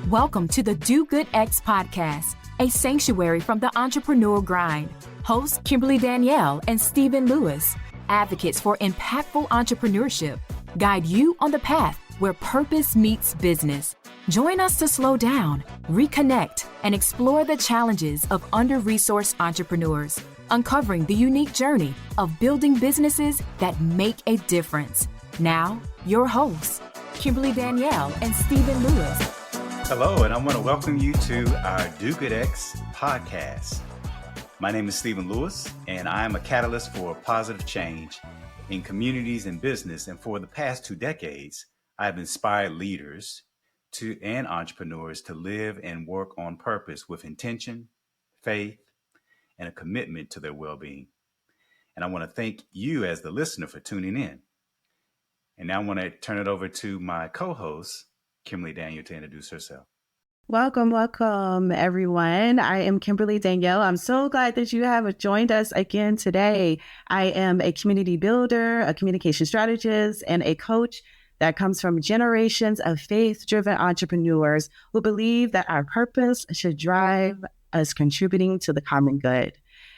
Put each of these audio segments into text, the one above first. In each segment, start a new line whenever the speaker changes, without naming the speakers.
Welcome to the Do Good X podcast, a sanctuary from the entrepreneurial grind. Hosts Kimberly Danielle and Stephen Lewis, advocates for impactful entrepreneurship, guide you on the path where purpose meets business. Join us to slow down, reconnect, and explore the challenges of under-resourced entrepreneurs, uncovering the unique journey of building businesses that make a difference. Now, your hosts, Kimberly Danielle and Stephen Lewis.
Hello, and I want to welcome you to our Do Good X podcast. My name is Stephen Lewis, and I am a catalyst for positive change in communities and business. And for the past 2 decades, I have inspired leaders and entrepreneurs to live and work on purpose with intention, faith, and a commitment to their well-being. And I want to thank you as the listener for tuning in. And now I want to turn it over to my co-host, Kimberly Danielle, to introduce herself.
Welcome, everyone. I am Kimberly Danielle. I'm so glad that you have joined us again today. I am a community builder, a communication strategist, and a coach that comes from generations of faith-driven entrepreneurs who believe that our purpose should drive us contributing to the common good.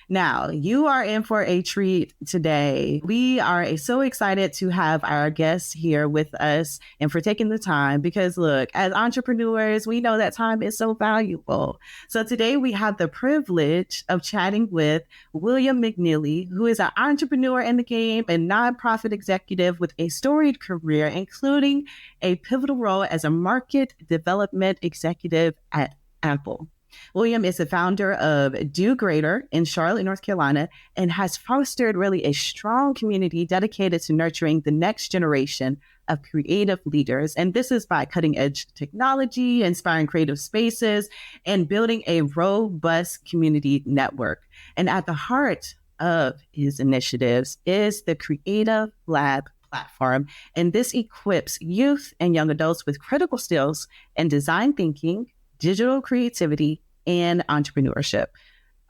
Now, you are in for a treat today. We are so excited to have our guests here with us and for taking the time because, look, as entrepreneurs, we know that time is so valuable. So today we have the privilege of chatting with William McNeely, who is an entrepreneur in the game and nonprofit executive with a storied career, including a pivotal role as a market development executive at Apple. William is the founder of Do Greater in Charlotte, North Carolina, and has fostered really a strong community dedicated to nurturing the next generation of creative leaders. And this is by cutting edge technology, inspiring creative spaces, and building a robust community network. And at the heart of his initiatives is the Creative Lab platform. And this equips youth and young adults with critical skills in design thinking, digital creativity, and entrepreneurship.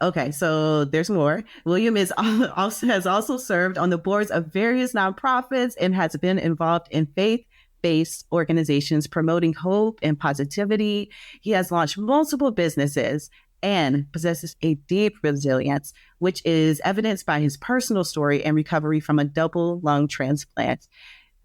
Okay, so there's more. William has also served on the boards of various nonprofits and has been involved in faith-based organizations promoting hope and positivity. He has launched multiple businesses and possesses a deep resilience, which is evidenced by his personal story and recovery from a double lung transplant.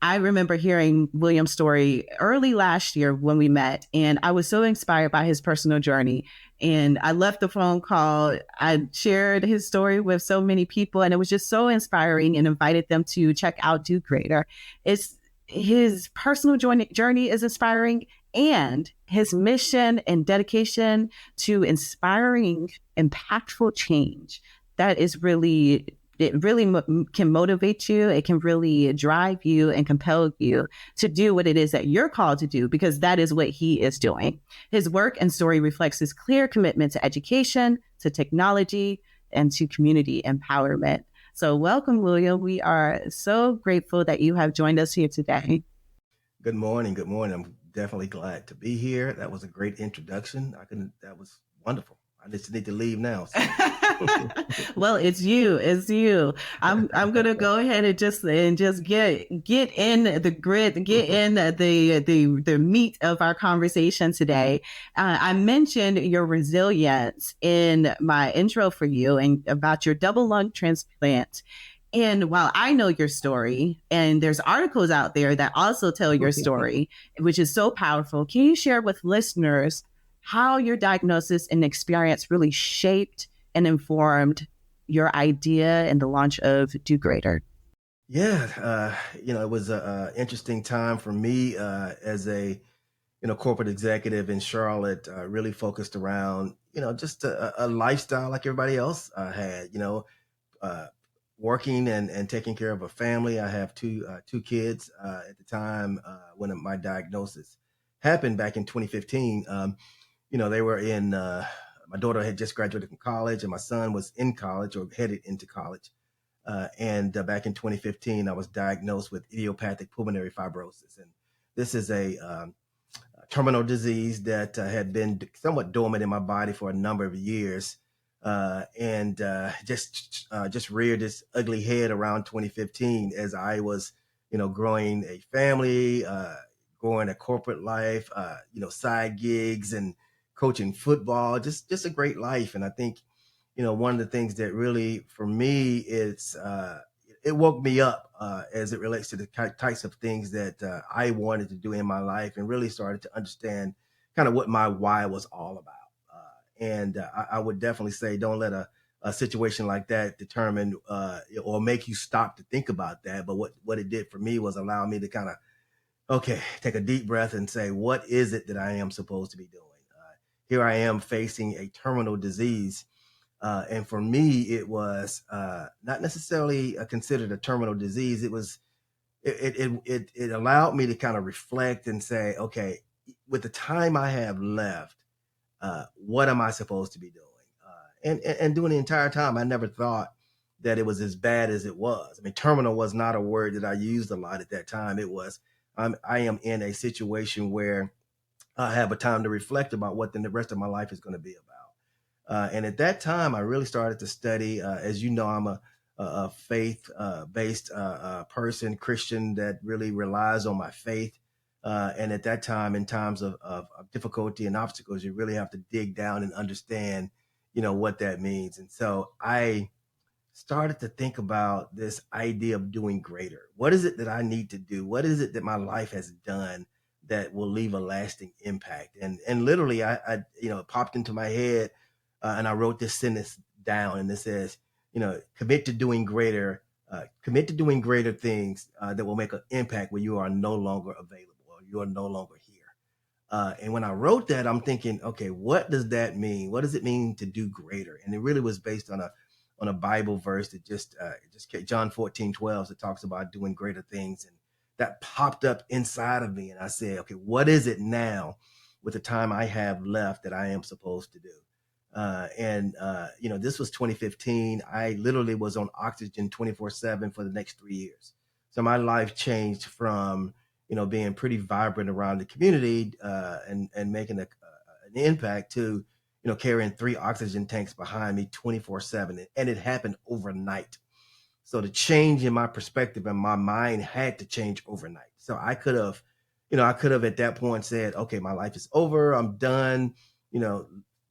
I remember hearing William's story early last year when we met, and I was so inspired by his personal journey. And I left the phone call. I shared his story with so many people, and it was just so inspiring and invited them to check out Do Greater. His personal journey is inspiring, and his mission and dedication to inspiring impactful change. That is really... It really can motivate you. It can really drive you and compel you to do what it is that you're called to do, because that is what he is doing. His work and story reflects his clear commitment to education, to technology, and to community empowerment. So welcome, William. We are so grateful that you have joined us here today.
Good morning. Good morning. I'm definitely glad to be here. That was a great introduction. That was wonderful. I just need to leave now. So.
Well, it's you. I'm gonna go ahead and just get in the grid, get in the meat of our conversation today. I mentioned your resilience in my intro for you and about your double lung transplant. And while I know your story, and there's articles out there that also tell your story, which is so powerful, can you share with listeners how your diagnosis and experience really shaped and informed your idea and the launch of Do Greater?
Yeah, it was an interesting time for me as a, corporate executive in Charlotte, really focused around, just a lifestyle like everybody else had, working and taking care of a family. I have two kids at the time when my diagnosis happened back in 2015. They were in, my daughter had just graduated from college and my son was in college or headed into college. And back in 2015, I was diagnosed with idiopathic pulmonary fibrosis. And this is a terminal disease that had been somewhat dormant in my body for a number of years. And just reared its ugly head around 2015 as I was, growing a family, going a corporate life, side gigs and coaching football, just a great life. And I think, one of the things that really, for me, it woke me up as it relates to the types of things that I wanted to do in my life, and really started to understand kind of what my why was all about. I would definitely say, don't let a situation like that determine or make you stop to think about that. But what it did for me was allow me to kind of, okay, take a deep breath and say, what is it that I am supposed to be doing? Here I am facing a terminal disease. And for me, it was not necessarily considered a terminal disease. It allowed me to kind of reflect and say, okay, with the time I have left, what am I supposed to be doing? And during the entire time, I never thought that it was as bad as it was. I mean, terminal was not a word that I used a lot at that time. It was, I am in a situation where I have a time to reflect about what the rest of my life is going to be about. And at that time, I really started to study. As you know, I'm a faith-based person, Christian, that really relies on my faith. And at that time, in times of difficulty and obstacles, you really have to dig down and understand, what that means. And so I started to think about this idea of doing greater. What is it that I need to do? What is it that my life has done that will leave a lasting impact? And literally, I it popped into my head, and I wrote this sentence down, and it says, commit to doing greater. Commit to doing greater things that will make an impact when you are no longer available or you are no longer here. And when I wrote that, I'm thinking, okay, what does that mean? What does it mean to do greater? And it really was based on a Bible verse that just John 14:12, that talks about doing greater things. And that popped up inside of me. And I said, okay, what is it now with the time I have left that I am supposed to do? This was 2015. I literally was on oxygen 24/7 for the next 3 years. So my life changed from, being pretty vibrant around the community and making an impact to, carrying 3 oxygen tanks behind me 24/7. And it happened overnight. So the change in my perspective and my mind had to change overnight. So I could have at that point said, okay, my life is over. I'm done.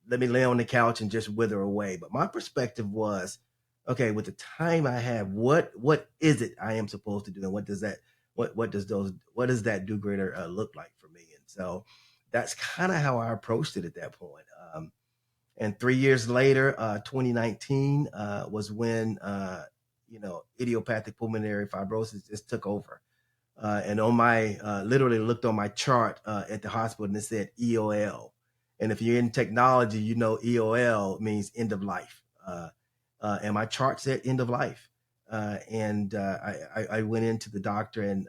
Let me lay on the couch and just wither away. But my perspective was, okay, with the time I have, what is it I am supposed to do? And what does that do greater look like for me? And so that's kind of how I approached it at that point. And 3 years later, 2019 was when, idiopathic pulmonary fibrosis just took over. And on my, literally looked on my chart at the hospital, and it said EOL. And if you're in technology, EOL means end of life. And my chart said end of life. I went into the doctor and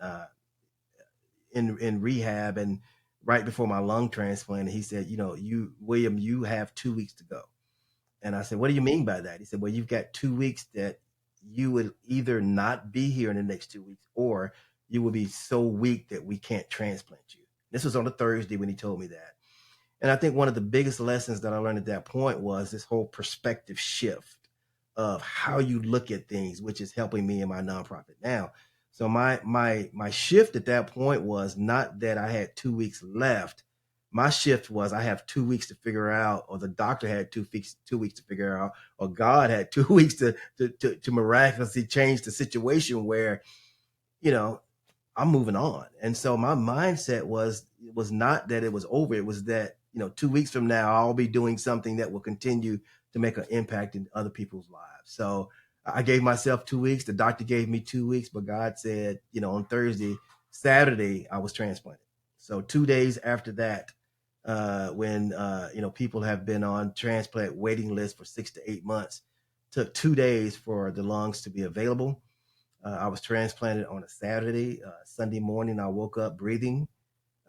in rehab, and right before my lung transplant, he said, William, you have 2 weeks to go. And I said, what do you mean by that? He said, well, you've got 2 weeks that you would either not be here in the next 2 weeks, or you will be so weak that we can't transplant you. This was on a Thursday when he told me that. And I think one of the biggest lessons that I learned at that point was this whole perspective shift of how you look at things, which is helping me in my nonprofit now. So my shift at that point was not that I had 2 weeks left. My shift was I have 2 weeks to figure out, or the doctor had 2 weeks to figure out, or God had 2 weeks to miraculously change the situation where, I'm moving on. And so my mindset was not that it was over. It was that, 2 weeks from now, I'll be doing something that will continue to make an impact in other people's lives. So I gave myself 2 weeks. The doctor gave me 2 weeks, but God said, on Saturday, I was transplanted. So 2 days after that, when, people have been on transplant waiting list for 6 to 8 months, took 2 days for the lungs to be available. I was transplanted on a Saturday. Sunday morning, I woke up breathing.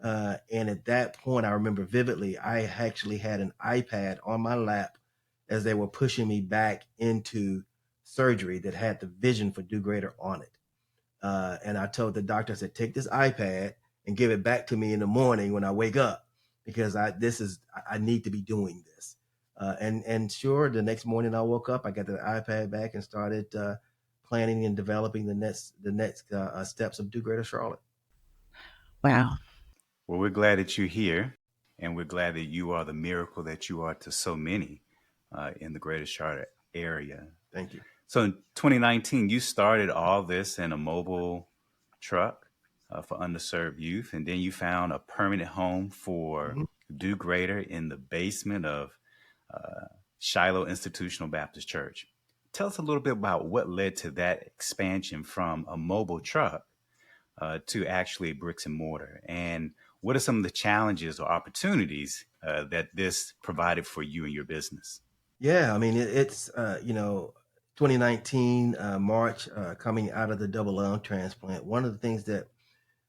And at that point, I remember vividly, I actually had an iPad on my lap as they were pushing me back into surgery that had the vision for Do Greater on it. And I told the doctor, I said, take this iPad and give it back to me in the morning when I wake up, because I need to be doing this. And sure, the next morning I woke up, I got the iPad back and started planning and developing the next steps of Do Greater Charlotte.
Wow.
Well, we're glad that you're here, and we're glad that you are the miracle that you are to so many in the greater Charlotte area.
Thank you.
So in 2019, you started all this in a mobile truck for underserved youth, and then you found a permanent home for
Mhm.
Do Greater in the basement of Shiloh Institutional Baptist Church. Tell us a little bit about what led to that expansion from a mobile truck to actually bricks and mortar, and what are some of the challenges or opportunities that this provided for you and your business?
Yeah, I mean, it's 2019 March, coming out of the double lung transplant. One of the things that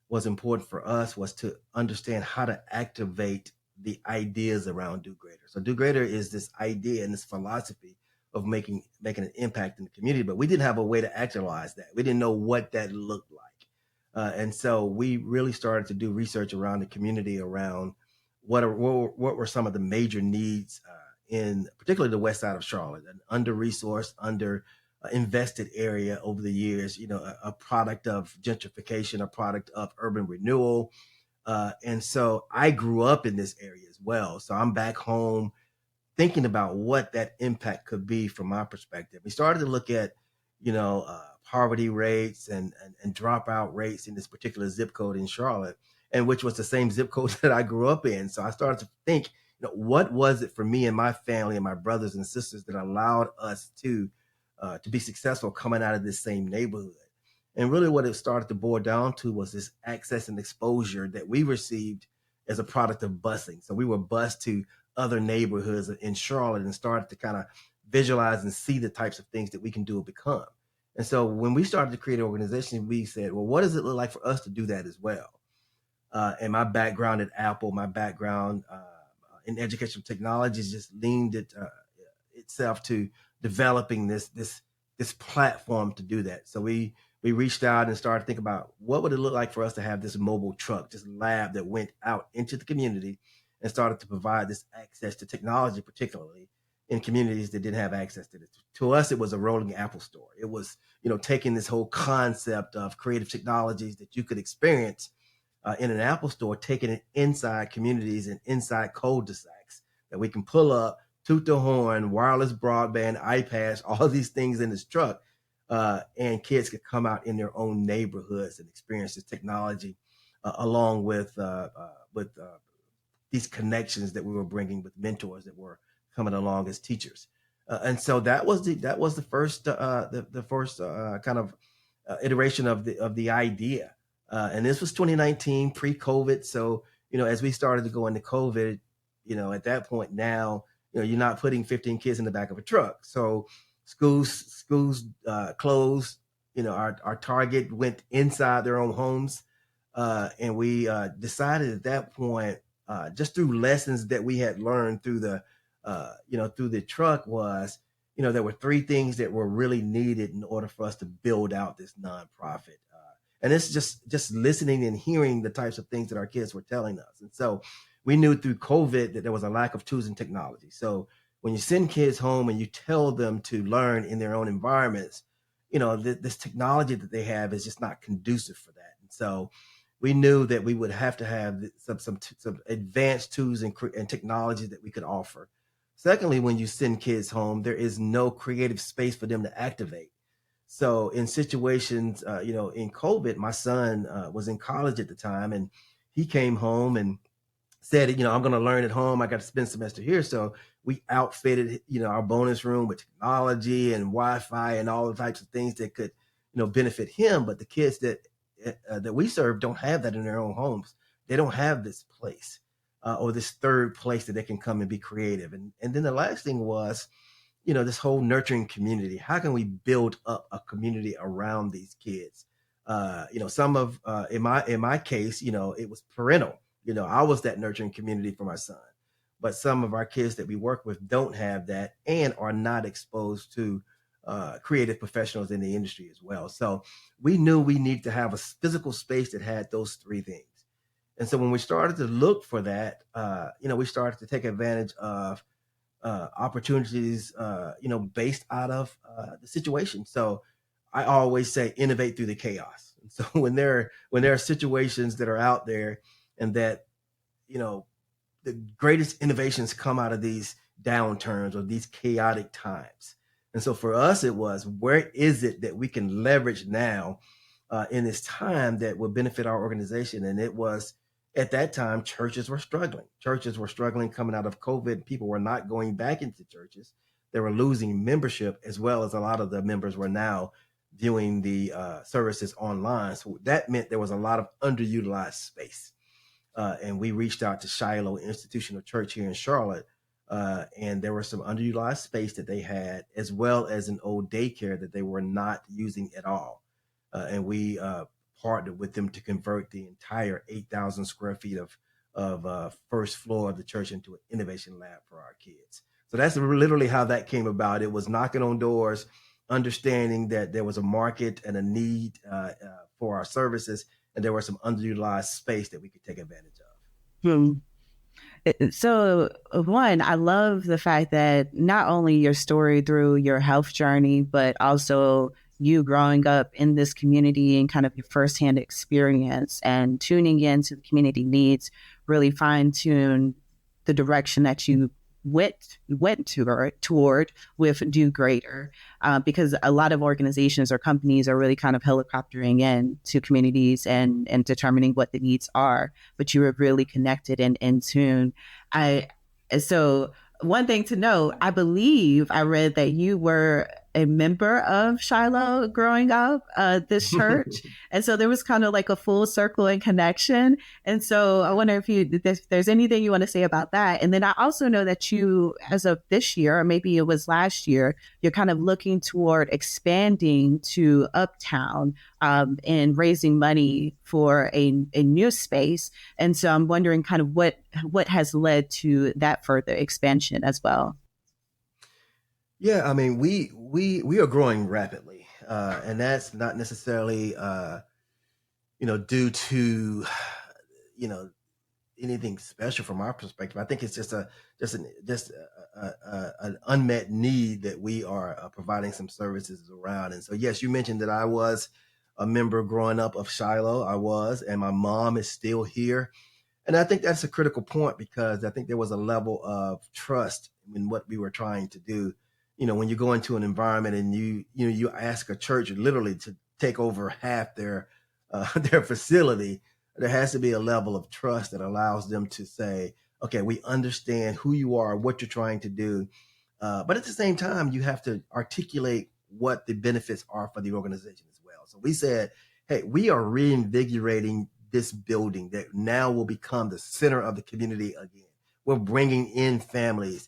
was important for us was to understand how to activate the ideas around Do Greater. So Do Greater is this idea and this philosophy of making an impact in the community, but we didn't have a way to actualize that. We didn't know what that looked like. And so we really started to do research around the community around what were some of the major needs in particularly the west side of Charlotte, an under-resourced, under invested area over the years, a product of gentrification, a product of urban renewal. And so I grew up in this area as well. So I'm back home thinking about what that impact could be from my perspective. We started to look at, poverty rates and dropout rates in this particular zip code in Charlotte, and which was the same zip code that I grew up in. So I started to think, what was it for me and my family and my brothers and sisters that allowed us to be successful coming out of this same neighborhood? And really what it started to boil down to was this access and exposure that we received as a product of busing. So we were bused to other neighborhoods in Charlotte and started to kind of visualize and see the types of things that we can do and become. And so when we started to create an organization, we said, well, what does it look like for us to do that as well? And my background at Apple, my background in educational technologies just leaned itself to developing this platform to do that. So we reached out and started thinking about what would it look like for us to have this mobile truck, this lab that went out into the community and started to provide this access to technology, particularly in communities that didn't have access to it. To us, it was a rolling Apple store. It was, taking this whole concept of creative technologies that you could experience in an Apple store, taking it inside communities and inside cul-de-sacs that we can pull up, toot the horn, wireless broadband, iPads, all of these things in this truck, and kids could come out in their own neighborhoods and experience this technology along with these connections that we were bringing with mentors that were coming along as teachers. And so that was the first kind of iteration of the idea. And this was 2019, pre-COVID. So, as we started to go into COVID, at that point now, you're not putting 15 kids in the back of a truck. So schools closed. Our target went inside their own homes. And we decided at that point, just through lessons that we had learned through the truck was, there were three things that were really needed in order for us to build out this nonprofit. And it's just listening and hearing the types of things that our kids were telling us. And so we knew through COVID that there was a lack of tools and technology. So when you send kids home and you tell them to learn in their own environments, this technology that they have is just not conducive for that. And so we knew that we would have to have some advanced tools and technologies that we could offer. Secondly, when you send kids home, there is no creative space for them to activate. So in situations, in COVID, my son was in college at the time, and he came home and said, I'm going to learn at home. I got to spend a semester here. So we outfitted, our bonus room with technology and Wi-Fi and all the types of things that could, benefit him. But the kids that we serve don't have that in their own homes. They don't have this place or this third place that they can come and be creative. And then the last thing was, this whole nurturing community. How can we build up a community around these kids? Some of in my case, it was parental. I was that nurturing community for my son. But some of our kids that we work with don't have that and are not exposed to creative professionals in the industry as well. So we knew we needed to have a physical space that had those three things. And so when we started to look for that, we started to take advantage of opportunities, based out of the situation. So I always say innovate through the chaos. And so when there are situations that are out there and that the greatest innovations come out of these downturns or these chaotic times. And so for us, it was, where is it that we can leverage now in this time that will benefit our organization? And it was, at that time, churches were struggling. Churches were struggling coming out of COVID. People were not going back into churches. They were losing membership, as well as a lot of the members were now viewing the services online. So that meant there was a lot of underutilized space. And we reached out to Shiloh Institutional Church here in Charlotte. And there was some underutilized space that they had, as well as an old daycare that they were not using at all. And we partnered with them to convert the entire 8,000 square feet of first floor of the church into an innovation lab for our kids. So that's literally how that came about. It was knocking on doors, understanding that there was a market and a need for our services, and there was some underutilized space that we could take advantage of.
So one, I love the fact that not only your story through your health journey, but also you growing up in this community and kind of your firsthand experience and tuning into the community needs really fine-tune the direction that you went toward with Do Greater, because a lot of organizations or companies are really kind of helicoptering in to communities and determining what the needs are, but you were really connected and in tune. So one thing to know, I believe I read that you were a member of Shiloh growing up, this church. And so there was kind of like a full circle and connection. And so I wonder if there's anything you want to say about that. And then I also know that you, as of this year, or maybe it was last year, you're kind of looking toward expanding to Uptown and raising money for a new space. And so I'm wondering kind of what has led to that further expansion as well.
Yeah, I mean, we are growing rapidly, and that's not necessarily, due to, anything special from our perspective. I think it's just an unmet need that we are providing some services around. And so, yes, you mentioned that I was a member growing up of Shiloh. I was, and my mom is still here. And I think that's a critical point, because I think there was a level of trust in what we were trying to do. When you go into an environment and you ask a church literally to take over half their facility, there has to be a level of trust that allows them to say, okay, we understand who you are, what you're trying to do. But at the same time, you have to articulate what the benefits are for the organization as well. So we said, hey, we are reinvigorating this building that now will become the center of the community again. We're bringing in families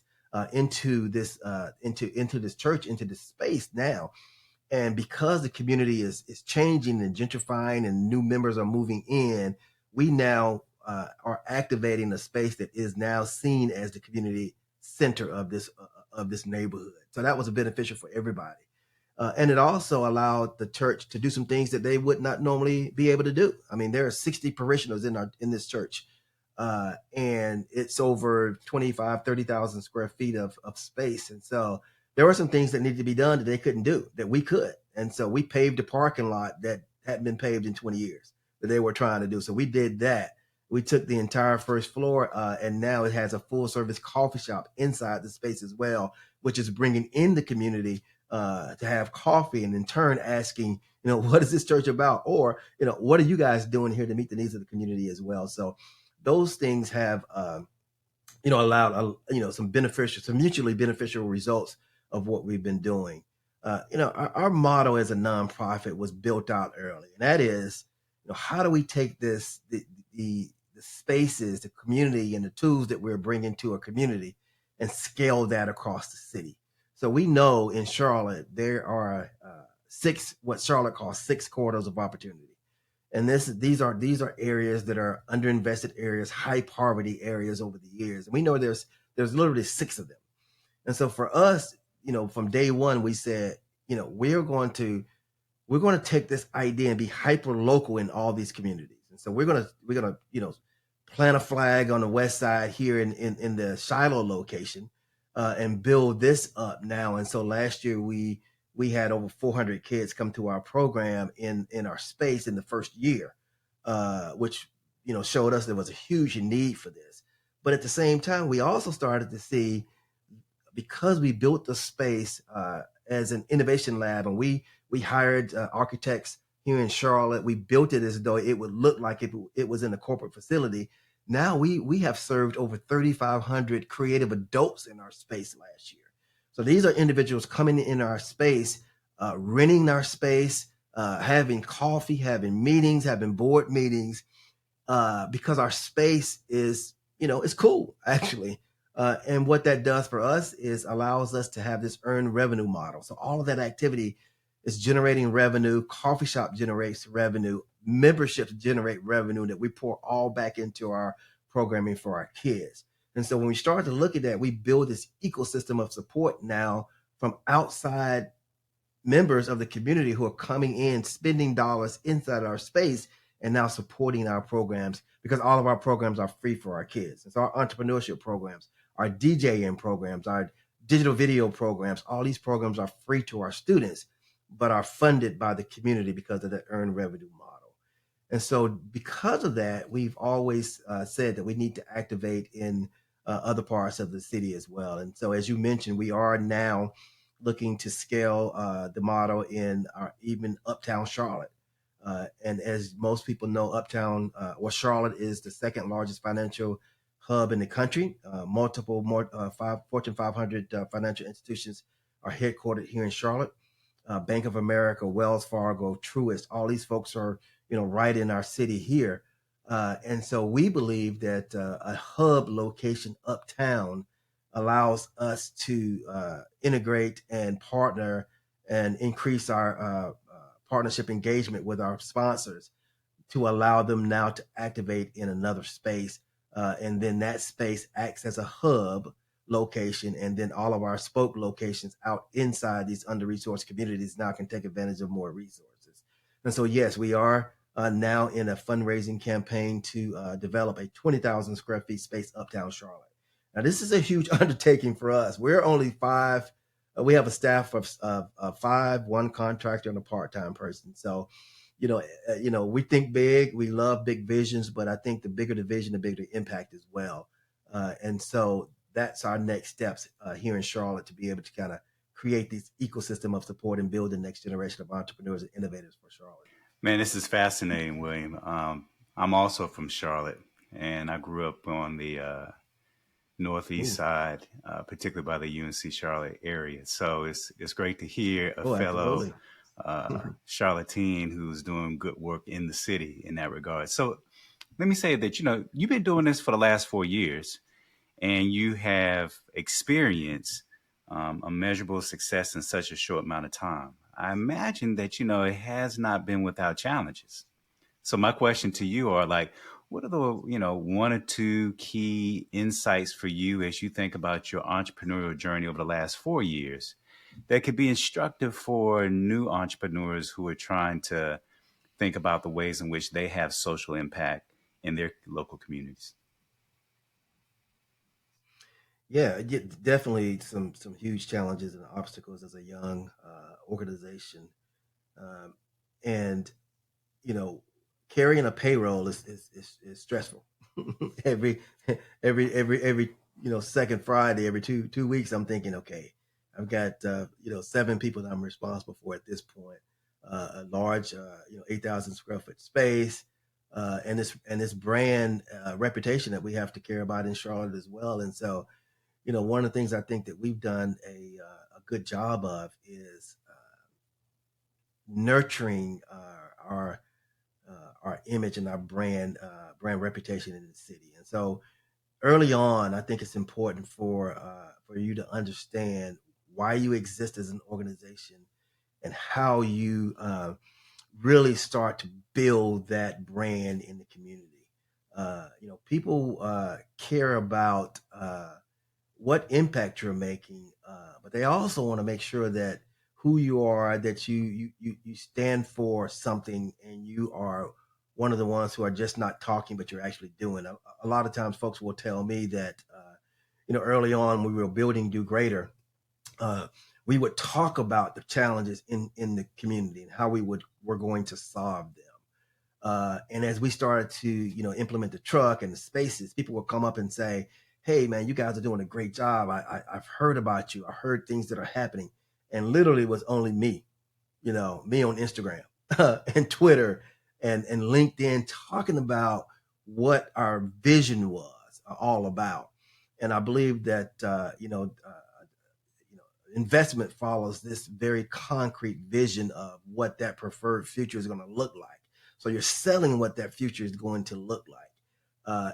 into this church, into this space now. And because the community is changing and gentrifying and new members are moving in, we now are activating a space that is now seen as the community center of this neighborhood. So that was beneficial for everybody. And it also allowed the church to do some things that they would not normally be able to do. I mean, there are 60 parishioners in this church. And it's over 30,000 square feet of space. And so there were some things that needed to be done that they couldn't do, that we could. And so we paved a parking lot that hadn't been paved in 20 years that they were trying to do. So we did that. We took the entire first floor, and now it has a full service coffee shop inside the space as well, which is bringing in the community to have coffee, and in turn asking, what is this church about? Or, what are you guys doing here to meet the needs of the community as well? So those things have, allowed, some mutually beneficial results of what we've been doing. Our motto as a nonprofit was built out early, and that is, how do we take the spaces, the community, and the tools that we're bringing to a community and scale that across the city? So we know in Charlotte there are what Charlotte calls 6 corridors of opportunity. And these are areas that are underinvested areas, high poverty areas over the years. And we know there's literally 6 of them. And so for us, from day one, we said, we're going to take this idea and be hyper local in all these communities. And so we're gonna plant a flag on the west side here in the Shiloh location and build this up now. And so last year we had over 400 kids come to our program in our space in the first year, which showed us there was a huge need for this. But at the same time, we also started to see, because we built the space as an innovation lab, and we hired architects here in Charlotte. We built it as though it would look like it was in a corporate facility. Now we have served over 3,500 creative adults in our space last year. So these are individuals coming in our space, renting our space, having coffee, having meetings, having board meetings, because our space is, it's cool, actually. And what that does for us is allows us to have this earned revenue model. So all of that activity is generating revenue. Coffee shop generates revenue. Memberships generate revenue that we pour all back into our programming for our kids. And so when we start to look at that, we build this ecosystem of support now from outside members of the community who are coming in, spending dollars inside our space, and now supporting our programs, because all of our programs are free for our kids. It's our entrepreneurship programs, our DJing programs, our digital video programs. All these programs are free to our students, but are funded by the community because of the earned revenue model. And so because of that, we've always said that we need to activate in other parts of the city as well. And so, as you mentioned, we are now looking to scale the model in even uptown Charlotte. And as most people know, Charlotte is the second largest financial hub in the country. Multiple Fortune 500 financial institutions are headquartered here in Charlotte. Bank of America, Wells Fargo, Truist, all these folks are, right in our city here. And so we believe that a hub location uptown allows us to integrate and partner and increase our partnership engagement with our sponsors to allow them now to activate in another space. And then that space acts as a hub location. And then all of our spoke locations out inside these under-resourced communities now can take advantage of more resources. And so, yes, we are now in a fundraising campaign to develop a 20,000 square feet space uptown Charlotte. Now, this is a huge undertaking for us. We're only 5. We have a staff of 5, 1 contractor, and a part-time person. So, we think big. We love big visions, but I think the bigger the vision, the bigger the impact as well. And so that's our next steps here in Charlotte, to be able to kind of create this ecosystem of support and build the next generation of entrepreneurs and innovators for Charlotte.
Man, this is fascinating, William. I'm also from Charlotte, and I grew up on the northeast side, particularly by the UNC Charlotte area. So it's great to hear a fellow Charlottean who's doing good work in the city in that regard. So let me say that, you've been doing this for the last 4 years, and you have experienced a measurable success in such a short amount of time. I imagine that, it has not been without challenges. So my question to you are what are the, 1 or 2 key insights for you as you think about your entrepreneurial journey over the last 4 years that could be instructive for new entrepreneurs who are trying to think about the ways in which they have social impact in their local communities?
Yeah, definitely some huge challenges and obstacles as a young organization, and carrying a payroll is stressful. every second Friday, every two weeks, I'm thinking, okay, I've got 7 people that I'm responsible for at this point, a large 8,000 square foot space, and this brand reputation that we have to care about in Charlotte as well. And so, one of the things I think that we've done a good job of is nurturing our image and our brand reputation in the city. And so early on, I think it's important for you to understand why you exist as an organization and how you really start to build that brand in the community. People care about what impact you're making, but they also want to make sure that who you are, that you stand for something, and you are one of the ones who are just not talking, but you're actually doing. A lot of times folks will tell me that, early on when we were building Do Greater, we would talk about the challenges in the community and how we're going to solve them. And as we started to, implement the truck and the spaces, people will come up and say, hey, man, you guys are doing a great job. I've heard about you. I heard things that are happening. And literally it was only me, me on Instagram and Twitter and LinkedIn talking about what our vision was all about. And I believe that, investment follows this very concrete vision of what that preferred future is going to look like. So you're selling what that future is going to look like,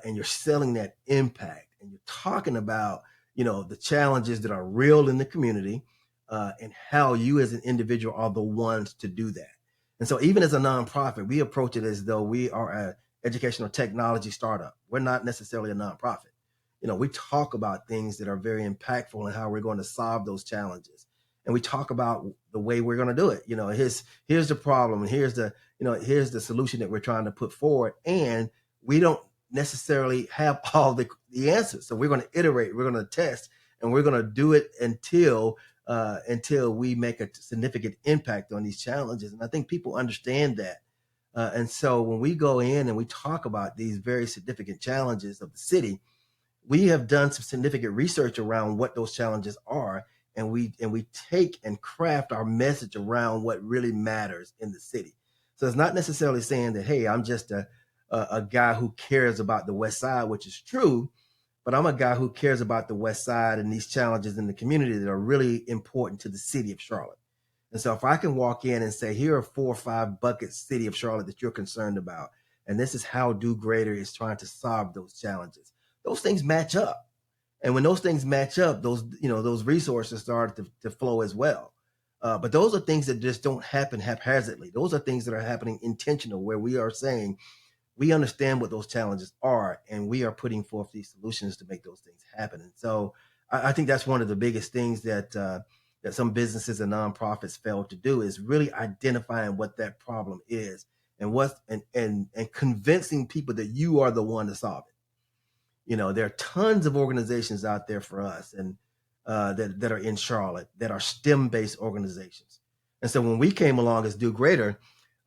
and you're selling that impact, and you're talking about, the challenges that are real in the community, and how you as an individual are the ones to do that. And so even as a nonprofit, we approach it as though we are an educational technology startup. We're not necessarily a nonprofit. We talk about things that are very impactful and how we're going to solve those challenges. And we talk about the way we're going to do it. Here's the problem, and here's the solution that we're trying to put forward. And we don't necessarily have all the answers. So we're going to iterate, we're going to test, and we're going to do it until we make a significant impact on these challenges. And I think people understand that. And so when we go in and we talk about these very significant challenges of the city, we have done some significant research around what those challenges are, and we take and craft our message around what really matters in the city. So it's not necessarily saying that, hey, I'm just a guy who cares about the West Side, which is true, but I'm a guy who cares about the West Side and these challenges in the community that are really important to the city of Charlotte. And so if I can walk in and say, here are 4 or 5 buckets, city of Charlotte, that you're concerned about, and this is how Do Greater is trying to solve those challenges, those things match up. And when those things match up, those resources start to flow as well. But those are things that just don't happen haphazardly. Those are things that are happening intentional, where we are saying, we understand what those challenges are, and we are putting forth these solutions to make those things happen. And so I think that's one of the biggest things that some businesses and nonprofits fail to do, is really identifying what that problem is, and and convincing people that you are the one to solve it. There are tons of organizations out there for us, and that are in Charlotte, that are STEM-based organizations. And so when we came along as Do Greater,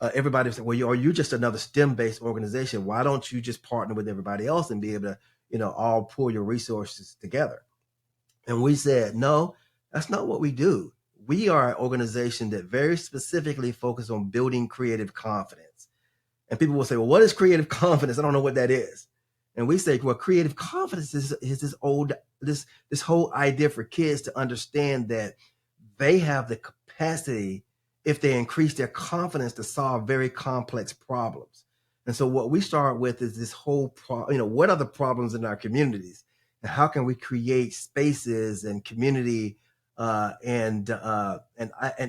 everybody said, well, are you just another STEM-based organization? Why don't you just partner with everybody else and be able to, all pull your resources together? And we said, no, that's not what we do. We are an organization that very specifically focuses on building creative confidence. And people will say, well, what is creative confidence? I don't know what that is. And we say, well, creative confidence is this whole idea for kids to understand that they have the capacity, if they increase their confidence, to solve very complex problems. And so what we start with is this whole, what are the problems in our communities, and how can we create spaces and community and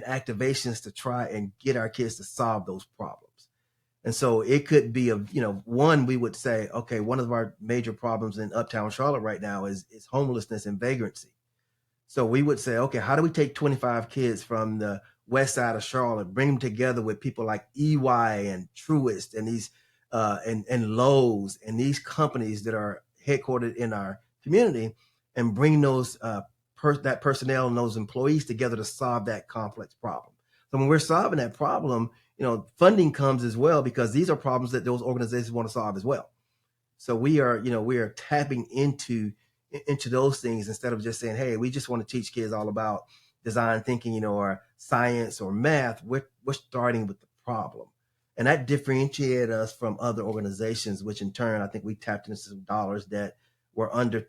activations to try and get our kids to solve those problems. And so it could be one, we would say, okay, one of our major problems in uptown Charlotte right now is homelessness and vagrancy. So we would say, okay, how do we take 25 kids from the west side of Charlotte, bring them together with people like EY and Truist and these and Lowe's and these companies that are headquartered in our community, and bring those that personnel and those employees together to solve that complex problem. So when we're solving that problem, funding comes as well, because these are problems that those organizations want to solve as well. So we are tapping into those things, instead of just saying, hey, we just want to teach kids all about design thinking, or science or math. We're starting with the problem. And that differentiated us from other organizations, which in turn, I think we tapped into some dollars that were under,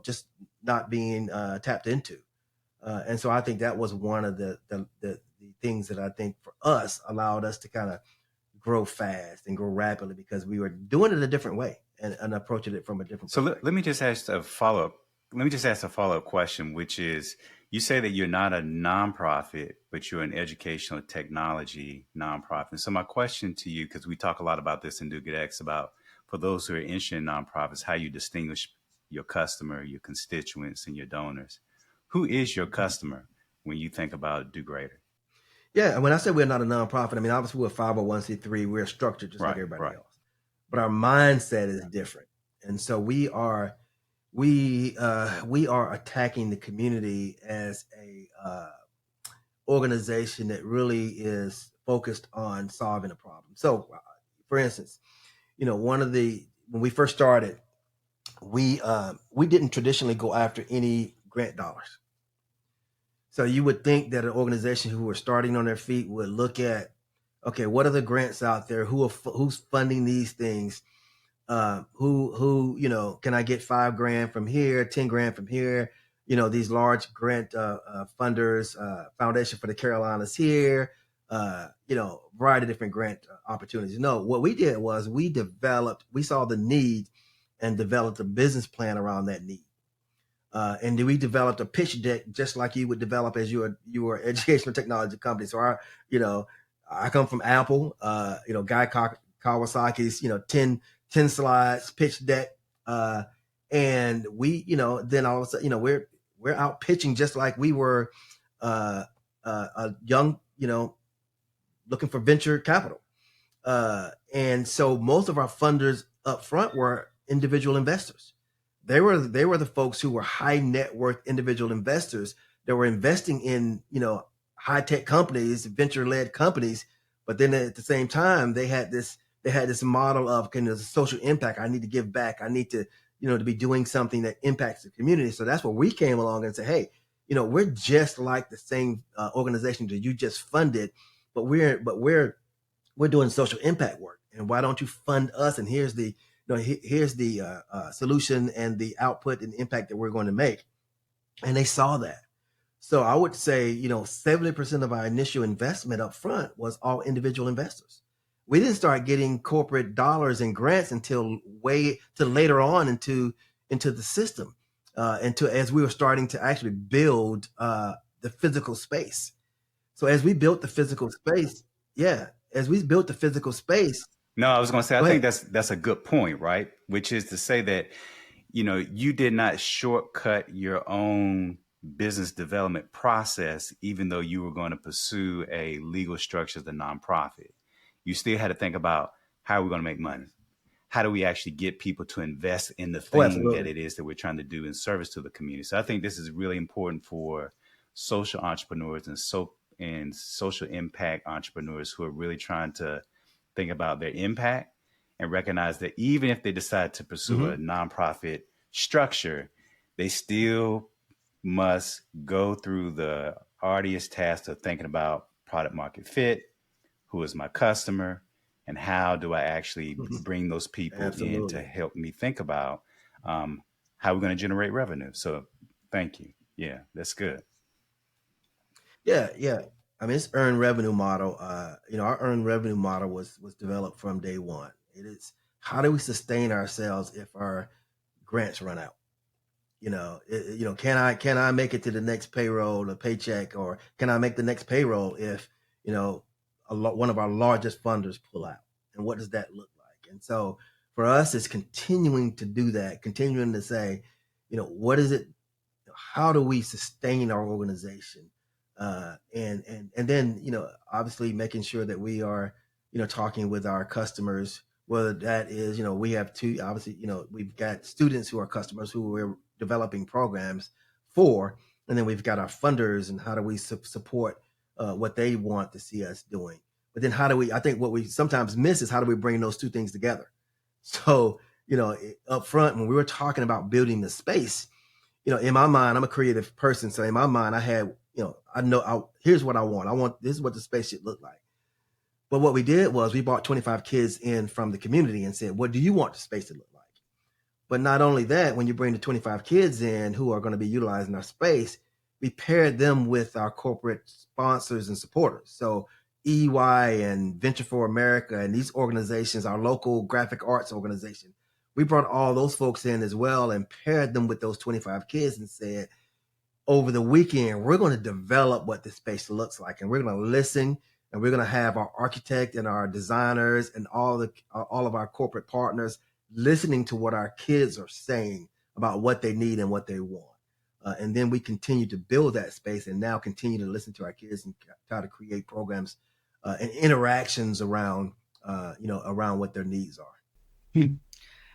just not being tapped into. And so I think that was one of the things that I think for us allowed us to kind of grow fast and grow rapidly, because we were doing it a different way and approaching it from a different perspective.
So let me just ask a follow-up question, which is, you say that you're not a nonprofit, but you're an educational technology nonprofit. So my question to you, because we talk a lot about this in Do Good X, about for those who are interested in nonprofits, how you distinguish your customer, your constituents, and your donors. Who is your customer when you think about Do Greater?
Yeah, and when I say we're not a nonprofit, I mean, obviously we're a 501c3, we're structured just like everybody else. But our mindset is different. And so we are attacking the community as a organization that really is focused on solving a problem. So for instance, when we first started, we didn't traditionally go after any grant dollars. So you would think that an organization who were starting on their feet would look at, okay, what are the grants out there? Who's funding these things? Who can I get $5,000 from here, $10,000 from here? These large grant funders, Foundation for the Carolinas here, variety of different grant opportunities. No, what we did was we saw the need and developed a business plan around that need. And we developed a pitch deck just like you would develop as you were educational technology company. So I come from Apple, Guy Kawasaki's, 10 slides, pitch deck. And we, then all of a sudden, we're out pitching just like we were a young, looking for venture capital. And so most of our funders up front were individual investors. They were the folks who were high net worth individual investors that were investing in, high tech companies, venture led companies. But then at the same time, they had this model of kind of social impact. I need to give back. I need to, to be doing something that impacts the community. So that's where we came along and said, hey, we're just like the same organization that you just funded, but we're doing social impact work. And why don't you fund us? And here's the solution and the output and impact that we're going to make. And they saw that. So I would say, 70% of our initial investment up front was all individual investors. We didn't start getting corporate dollars and grants until later on into the system, as we were starting to actually build the physical space. So as we built the physical space,
No, I was going to say, I think that's a good point, right? Which is to say that, you did not shortcut your own business development process, even though you were going to pursue a legal structure as a nonprofit. You still had to think about how are we going to make money? How do we actually get people to invest in the thing that it is that we're trying to do in service to the community? So I think this is really important for social entrepreneurs and social impact entrepreneurs who are really trying to think about their impact and recognize that even if they decide to pursue a nonprofit structure, they still must go through the arduous task of thinking about product market fit, who is my customer, and how do I actually bring those people in to help me think about how we're going to generate revenue. So thank you. Yeah, that's good.
Yeah. I mean, it's earned revenue model. Our earned revenue model was developed from day one. It is, how do we sustain ourselves if our grants run out? Can I make it to the next payroll, or paycheck, or can I make the next payroll if, one of our largest funders pull out? And what does that look like? And so for us, it's continuing to do that, continuing to say, what is it? How do we sustain our organization? And then, obviously making sure that we are, talking with our customers, whether that is, we have we've got students who are customers who we're developing programs for, and then we've got our funders, and how do we support what they want to see us doing. But then I think what we sometimes miss is how do we bring those two things together? So, up front, when we were talking about building the space, in my mind, I'm a creative person. So in my mind, I had, here's what I want. This is what the space should look like. But what we did was we brought 25 kids in from the community and said, what do you want the space to look like? But not only that, when you bring the 25 kids in who are going to be utilizing our space, we paired them with our corporate sponsors and supporters. So EY and Venture for America and these organizations, our local graphic arts organization, we brought all those folks in as well and paired them with those 25 kids and said, over the weekend, we're going to develop what this space looks like. And we're going to listen, and we're going to have our architect and our designers and all of our corporate partners listening to what our kids are saying about what they need and what they want. And then we continue to build that space and now continue to listen to our kids and try to create programs and interactions around, around what their needs are.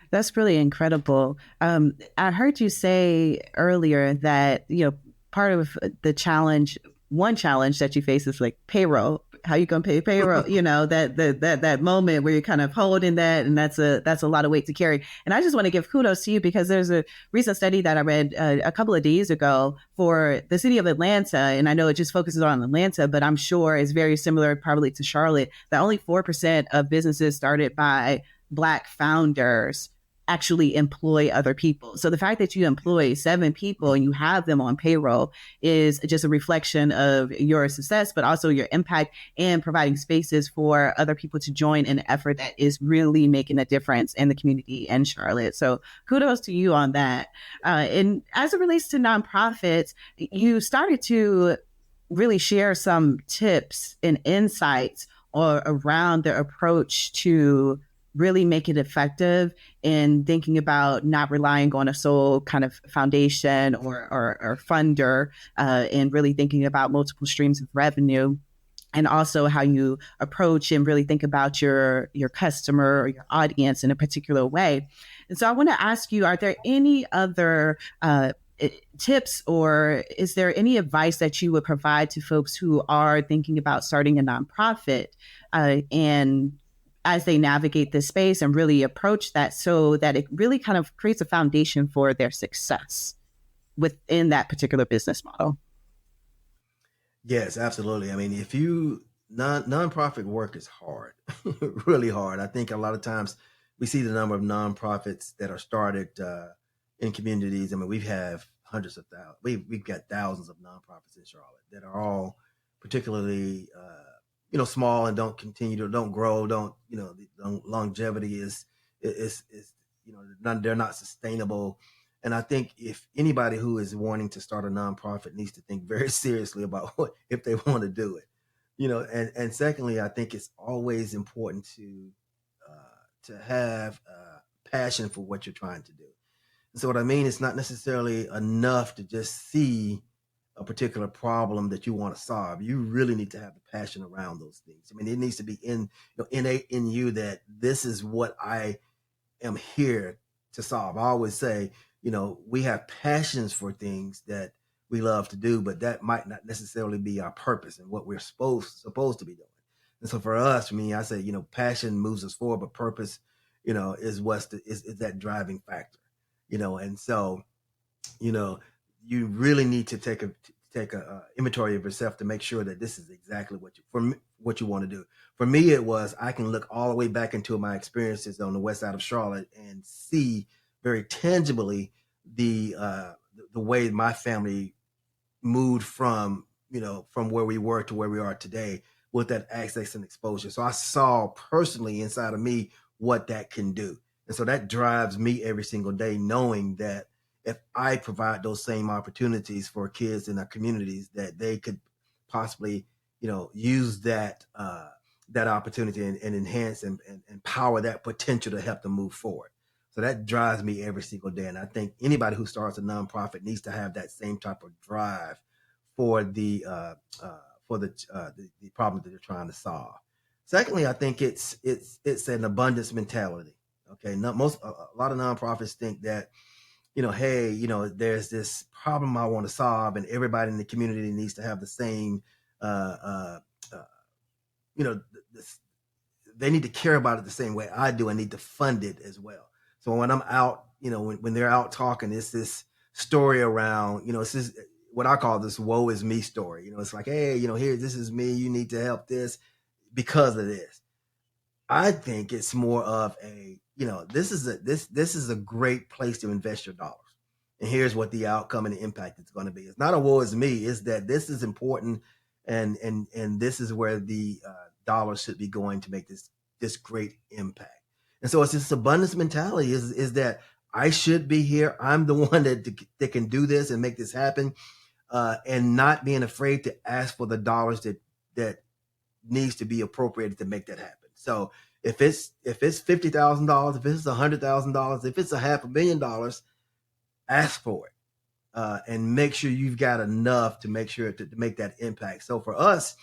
That's really incredible. I heard you say earlier that, part of the challenge, one challenge that you face is like payroll how you gonna pay payroll, that moment where you're kind of holding that, and that's a lot of weight to carry. And I just want to give kudos to you, because there's a recent study that I read a couple of days ago for the city of Atlanta, and I know it just focuses on Atlanta, but I'm sure it's very similar probably to Charlotte, that only 4% of businesses started by Black founders actually employ other people. So the fact that you employ 7 people and you have them on payroll is just a reflection of your success, but also your impact and providing spaces for other people to join in an effort that is really making a difference in the community in Charlotte. So kudos to you on that. And as it relates to nonprofits, you started to really share some tips and insights around the approach to really make it effective in thinking about not relying on a sole kind of foundation or funder, and really thinking about multiple streams of revenue, and also how you approach and really think about your customer or your audience in a particular way. And so I want to ask you, are there any other tips, or is there any advice that you would provide to folks who are thinking about starting a nonprofit, and as they navigate this space and really approach that, so that it really kind of creates a foundation for their success within that particular business model?
Yes, absolutely. I mean, if you nonprofit work is hard, really hard. I think a lot of times we see the number of nonprofits that are started in communities. I mean, we have hundreds of thousands. We've got thousands of nonprofits in Charlotte that are all particularly small and don't grow, the longevity is they're not sustainable. And I think if anybody who is wanting to start a nonprofit needs to think very seriously about if they want to do it, and secondly, I think it's always important to have passion for what you're trying to do. And so what I mean, it's not necessarily enough to just see a particular problem that you want to solve. You really need to have the passion around those things. I mean, it needs to be innate in you that this is what I am here to solve. I always say, we have passions for things that we love to do, but that might not necessarily be our purpose and what we're supposed to be doing. And so for me, I say, passion moves us forward, but purpose, is is that driving factor, and so, you really need to take a inventory of yourself to make sure that this is exactly what you want to do. For me, it was, I can look all the way back into my experiences on the west side of Charlotte and see very tangibly the way my family moved from where we were to where we are today with that access and exposure. So I saw personally inside of me what that can do. And so that drives me every single day, knowing that if I provide those same opportunities for kids in our communities, that they could possibly, use that opportunity and enhance and empower that potential to help them move forward. So that drives me every single day. And I think anybody who starts a nonprofit needs to have that same type of drive for the problem that they're trying to solve. Secondly, I think it's an abundance mentality. Okay, a lot of nonprofits think that, hey, there's this problem I want to solve, and everybody in the community needs to have the same, they need to care about it the same way I do and need to fund it as well. So when I'm out, when they're out talking, it's this story around, it's this, what I call this woe is me story. It's like, hey, here, this is me. You need to help this because of this. I think it's more of a, this is a great place to invest your dollars. And here's what the outcome and the impact is going to be. It's not a woe is me. It's that this is important, and this is where the dollars should be going to make this great impact. And so it's this abundance mentality is that I should be here. I'm the one that can do this and make this happen, and not being afraid to ask for the dollars that needs to be appropriated to make that happen. So if it's $50,000, if it's $100,000, if it's $500,000, ask for it, and make sure you've got enough to make sure to make that impact. So for us,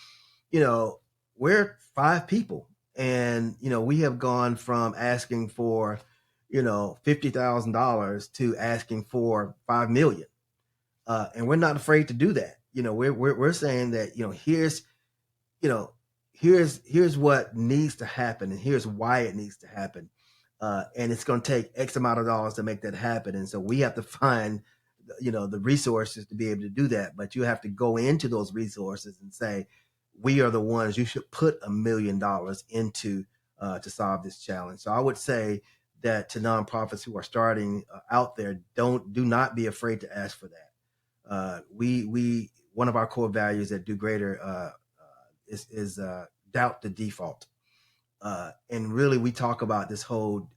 we're 5 people, and we have gone from asking for $50,000 to asking for $5 million, and we're not afraid to do that. We're saying that here's what needs to happen, and here's why it needs to happen. And it's going to take X amount of dollars to make that happen. And so we have to find, the resources to be able to do that. But you have to go into those resources and say, we are the ones you should put $1 million into to solve this challenge. So I would say that to nonprofits who are starting out there, do not be afraid to ask for that. One of our core values at Do Greater is doubt the default. And really, we talk about this whole,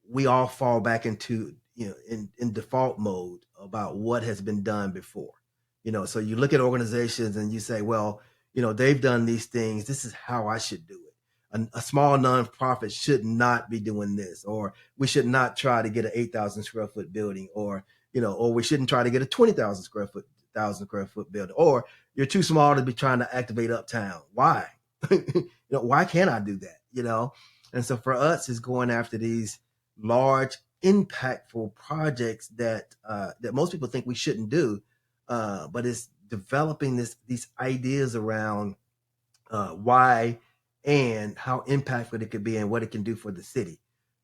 we all fall back into, in default mode about what has been done before. So you look at organizations and you say, well, they've done these things. This is how I should do it. A small nonprofit should not be doing this, or we should not try to get an 8,000 square foot building, or we shouldn't try to get a 20,000 square foot building, or you're too small to be trying to activate Uptown. Why? Why can't I do that? And so for us, it's going after these large, impactful projects that most people think we shouldn't do, but it's developing these ideas around why and how impactful it could be and what it can do for the city.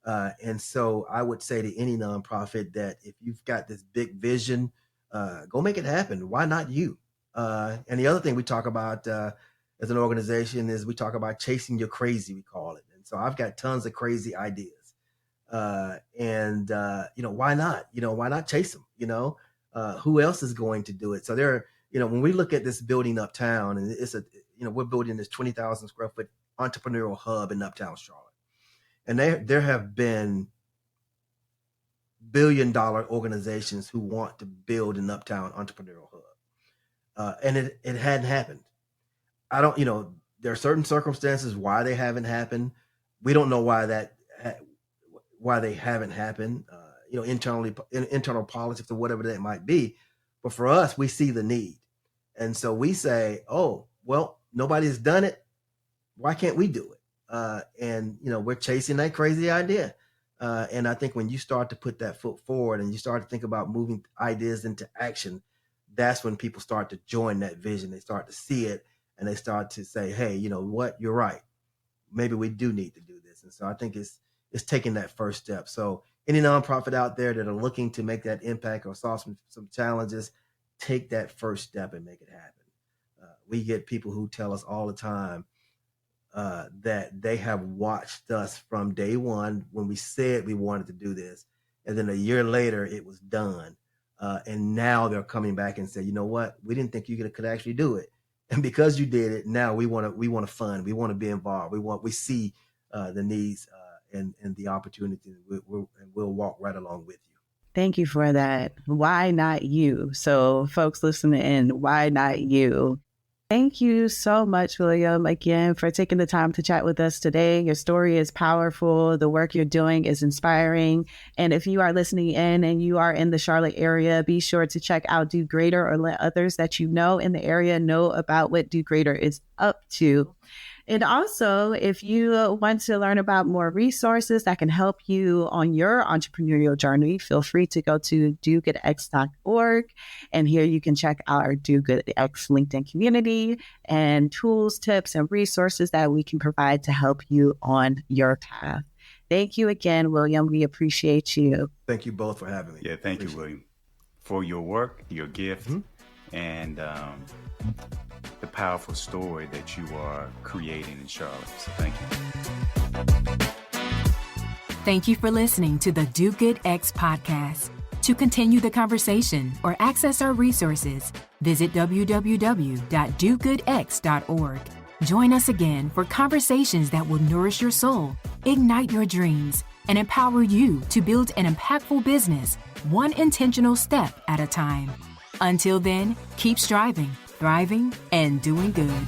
And so I would say to any nonprofit that if you've got this big vision, go make it happen. Why not you? And the other thing we talk about as an organization is we talk about chasing your crazy, we call it. And so I've got tons of crazy ideas. Why not? Why not chase them? Who else is going to do it? So when we look at this building Uptown, and it's we're building this 20,000 square foot entrepreneurial hub in Uptown Charlotte. And there have been billion-dollar organizations who want to build an Uptown entrepreneurial hub. And it hadn't happened. There are certain circumstances why they haven't happened. We don't know why they haven't happened, internal politics or whatever that might be. But for us, we see the need. And so we say, oh, well, nobody's done it. Why can't we do it? We're chasing that crazy idea. And I think when you start to put that foot forward and you start to think about moving ideas into action, that's when people start to join that vision. They start to see it and they start to say, hey, you know what? You're right. Maybe we do need to do this. And so I think it's taking that first step. So any nonprofit out there that are looking to make that impact or solve some challenges, take that first step and make it happen. We get people who tell us all the time that they have watched us from day one when we said we wanted to do this. And then a year later, it was done. And now they're coming back and say, you know what? We didn't think you could actually do it. And because you did it, now we want to fund. We want to be involved. We see the needs and the opportunity. We'll walk right along with you.
Thank you for that. Why not you? So folks listening in, why not you? Thank you so much, William, again, for taking the time to chat with us today. Your story is powerful. The work you're doing is inspiring. And if you are listening in and you are in the Charlotte area, be sure to check out Do Greater or let others that you know in the area know about what Do Greater is up to. And also, if you want to learn about more resources that can help you on your entrepreneurial journey, feel free to go to dogoodx.org. And here you can check out our Do Good X LinkedIn community and tools, tips, and resources that we can provide to help you on your path. Thank you again, William. We appreciate you.
Thank you both for having me.
Yeah, thank you, William, for your work, your gift, and the powerful story that you are creating in Charlotte. So thank you.
Thank you for listening to the Do Good X podcast. To continue the conversation or access our resources, visit www.dogoodx.org. Join us again for conversations that will nourish your soul, ignite your dreams, and empower you to build an impactful business, one intentional step at a time. Until then, keep striving, thriving, and doing good.